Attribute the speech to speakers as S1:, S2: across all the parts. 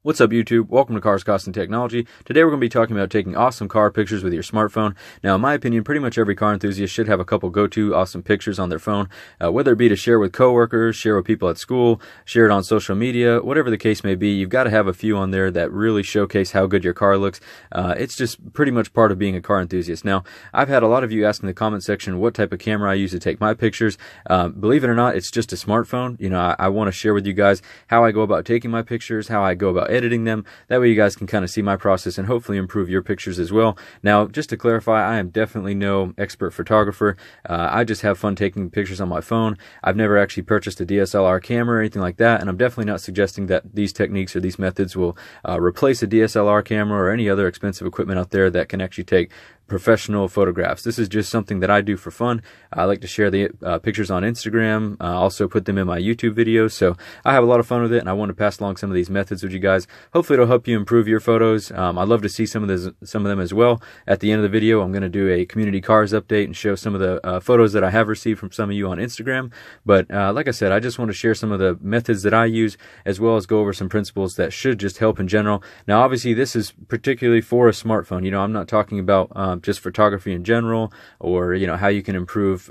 S1: What's up, YouTube? Welcome to Cars, Costs, and Technology. Today we're going to be talking about taking awesome car pictures with your smartphone. Now, in my opinion, pretty much every car enthusiast should have a couple go-to awesome pictures on their phone, whether it be to share with coworkers, share with people at school, share it on social media, whatever the case may be. You've got to have a few on there that really showcase how good your car looks. It's just pretty much part of being a car enthusiast. Now, I've had a lot of you ask in the comment section what type of camera I use to take my pictures. Believe it or not, it's just a smartphone. You know, I want to share with you guys how I go about taking my pictures, how I go about editing them. That way you guys can kind of see my process and hopefully improve your pictures as well. Now, just to clarify, I am definitely no expert photographer. I just have fun taking pictures on my phone. I've never actually purchased a DSLR camera or anything like that, and I'm definitely not suggesting that these techniques or these methods will replace a DSLR camera or any other expensive equipment out there that can actually take professional photographs. This is just something that I do for fun. I like to share the pictures on Instagram, also put them in my YouTube videos, so I have a lot of fun with it, and I want to pass along some of these methods with you guys. Hopefully it'll help you improve your photos. I'd love to see some of them as well. At the end of the video, I'm going to do a community cars update and show some of the photos that I have received from some of you on Instagram. But like I said, I just want to share some of the methods that I use, as well as go over some principles that should just help in general. Now, obviously, this is particularly for a smartphone. You know, I'm not talking about just photography in general, or how you can improve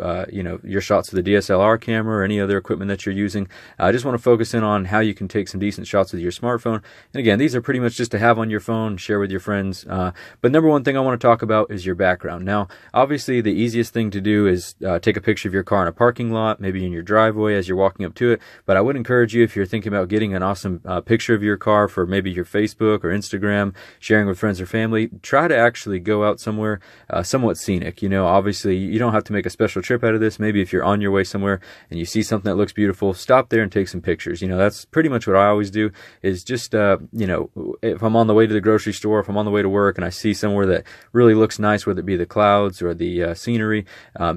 S1: your shots with a DSLR camera or any other equipment that you're using. I just want to focus in on how you can take some decent shots with your smartphone. And again, these are pretty much just to have on your phone, share with your friends. But number one thing I want to talk about is your background. Now, obviously, the easiest thing to do is take a picture of your car in a parking lot, maybe in your driveway as you're walking up to it. But I would encourage you, if you're thinking about getting an awesome picture of your car for maybe your Facebook or Instagram, sharing with friends or family, try to actually go out somewhere somewhat scenic. Obviously, you don't have to make a special trip out of this. Maybe if you're on your way somewhere and you see something that looks beautiful, stop there and take some pictures. That's pretty much what I always do, is just, if I'm on the way to the grocery store, if I'm on the way to work and I see somewhere that really looks nice, whether it be the clouds or the scenery,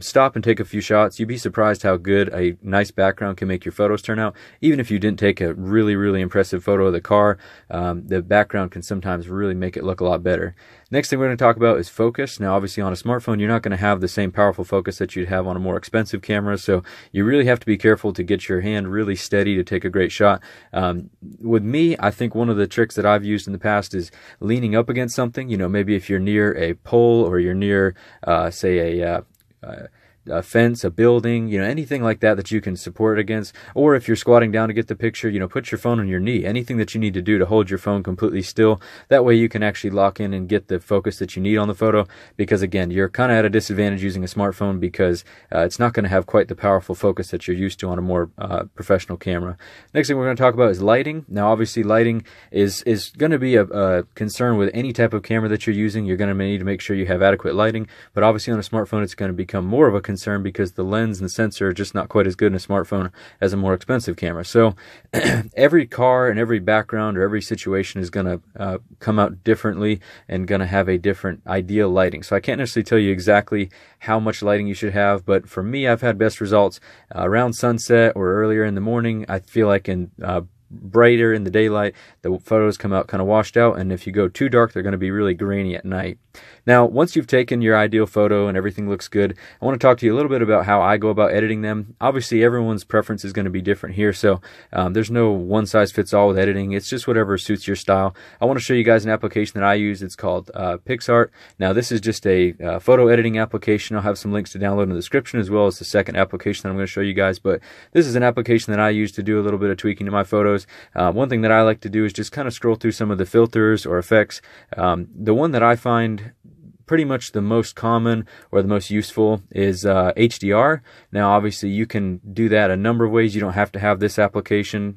S1: stop and take a few shots. You'd be surprised how good a nice background can make your photos turn out. Even if you didn't take a really, really impressive photo of the car, the background can sometimes really make it look a lot better. Next thing we're going to talk about is focus. Now, obviously, on a smartphone, you're not going to have the same powerful focus that you'd have on a more expensive camera, so you really have to be careful to get your hand really steady to take a great shot. With me, I think one of the tricks that I've used in the past is leaning up against something. Maybe if you're near a pole or you're near, say, a fence, a building, anything like that you can support it against. Or if you're squatting down to get the picture, put your phone on your knee. Anything that you need to do to hold your phone completely still. That way you can actually lock in and get the focus that you need on the photo. Because again, you're kind of at a disadvantage using a smartphone because it's not going to have quite the powerful focus that you're used to on a more professional camera. Next thing we're going to talk about is lighting. Now, obviously, lighting is going to be a concern with any type of camera that you're using. You're going to need to make sure you have adequate lighting. But obviously on a smartphone, it's going to become more of a concern because the lens and the sensor are just not quite as good in a smartphone as a more expensive camera. So every car and every background or every situation is going to come out differently and going to have a different ideal lighting. So I can't necessarily tell you exactly how much lighting you should have, but for me, I've had best results around sunset or earlier in the morning. I feel like in brighter in the daylight, the photos come out kind of washed out, and if you go too dark, they're going to be really grainy at night. Now, once you've taken your ideal photo and everything looks good, I want to talk to you a little bit about how I go about editing them. Obviously, everyone's preference is going to be different here, so there's no one-size-fits-all with editing. It's just whatever suits your style. I want to show you guys an application that I use. It's called PixArt. Now, this is just a photo editing application. I'll have some links to download in the description, as well as the second application that I'm going to show you guys, but this is an application that I use to do a little bit of tweaking to my photos. One thing that I like to do is just kind of scroll through some of the filters or effects. The one that I find pretty much the most common or the most useful is HDR. Now, obviously, you can do that a number of ways. You don't have to have this application,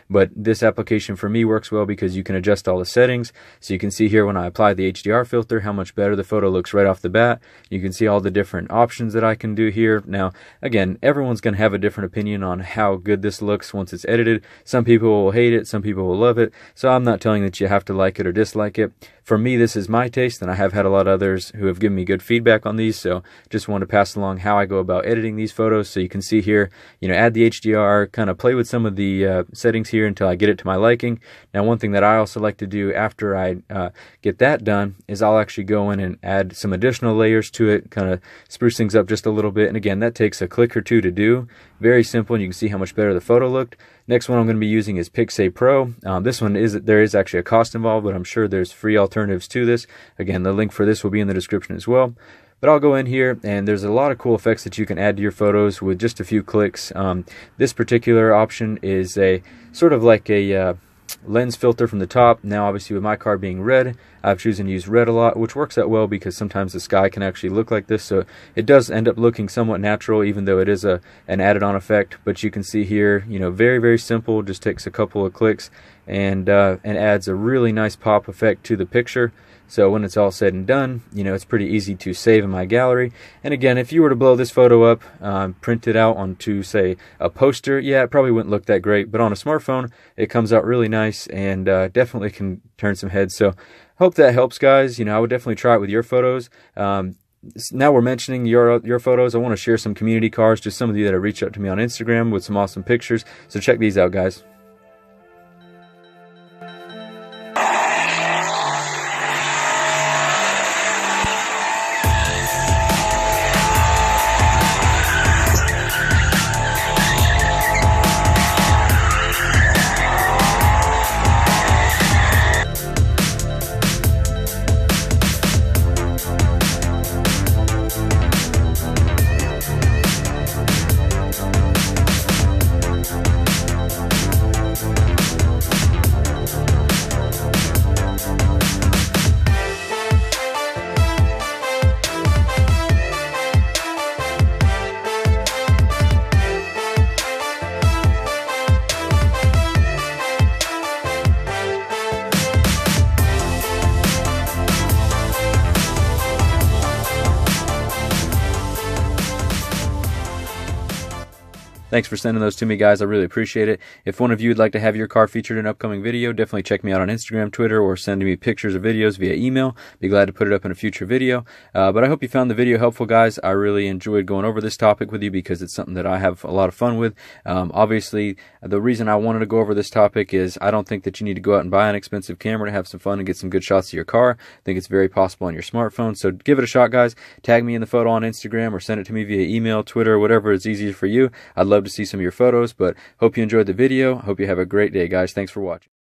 S1: but this application for me works well because you can adjust all the settings. So you can see here when I apply the HDR filter how much better the photo looks right off the bat. You can see all the different options that I can do here. Now, again, everyone's going to have a different opinion on how good this looks once it's edited. Some people will hate it, some people will love it. So I'm not telling that you have to like it or dislike it. For me, this is my taste, and I have had a lot of others who have given me good feedback on these, so just want to pass along how I go about editing these photos. So you can see here, add the HDR, kind of play with some of the settings here until I get it to my liking. Now, one thing that I also like to do after I get that done is I'll actually go in and add some additional layers to it, kind of spruce things up just a little bit. And again, that takes a click or two to do. Very simple, and you can see how much better the photo looked. Next one I'm going to be using is Pixay Pro. This one there is actually a cost involved, but I'm sure there's free alternatives to this. Again, the link for this will be in the description as well. But I'll go in here, and there's a lot of cool effects that you can add to your photos with just a few clicks. This particular option is a sort of like a lens filter from the top. Now obviously with my car being red, I've chosen to use red a lot, which works out well because sometimes the sky can actually look like this, so it does end up looking somewhat natural, even though it is an added on effect. But you can see here, very, very simple, just takes a couple of clicks and adds a really nice pop effect to the picture. So when it's all said and done, it's pretty easy to save in my gallery. And again, if you were to blow this photo up, print it out onto, say, a poster, yeah, it probably wouldn't look that great. But on a smartphone, it comes out really nice and definitely can turn some heads. So hope that helps, guys. I would definitely try it with your photos. Now we're mentioning your photos, I want to share some community cars, just some of you that have reached out to me on Instagram with some awesome pictures. So check these out, guys. Thanks for sending those to me, guys. I really appreciate it. If one of you would like to have your car featured in an upcoming video, definitely check me out on Instagram, Twitter, or send me pictures or videos via email. Be glad to put it up in a future video. But I hope you found the video helpful, guys. I really enjoyed going over this topic with you because it's something that I have a lot of fun with. Obviously, the reason I wanted to go over this topic is I don't think that you need to go out and buy an expensive camera to have some fun and get some good shots of your car. I think it's very possible on your smartphone. So give it a shot, guys. Tag me in the photo on Instagram or send it to me via email, Twitter, whatever is easier for you. I'd love to see some of your photos. But hope you enjoyed the video. Hope you have a great day, guys. Thanks for watching.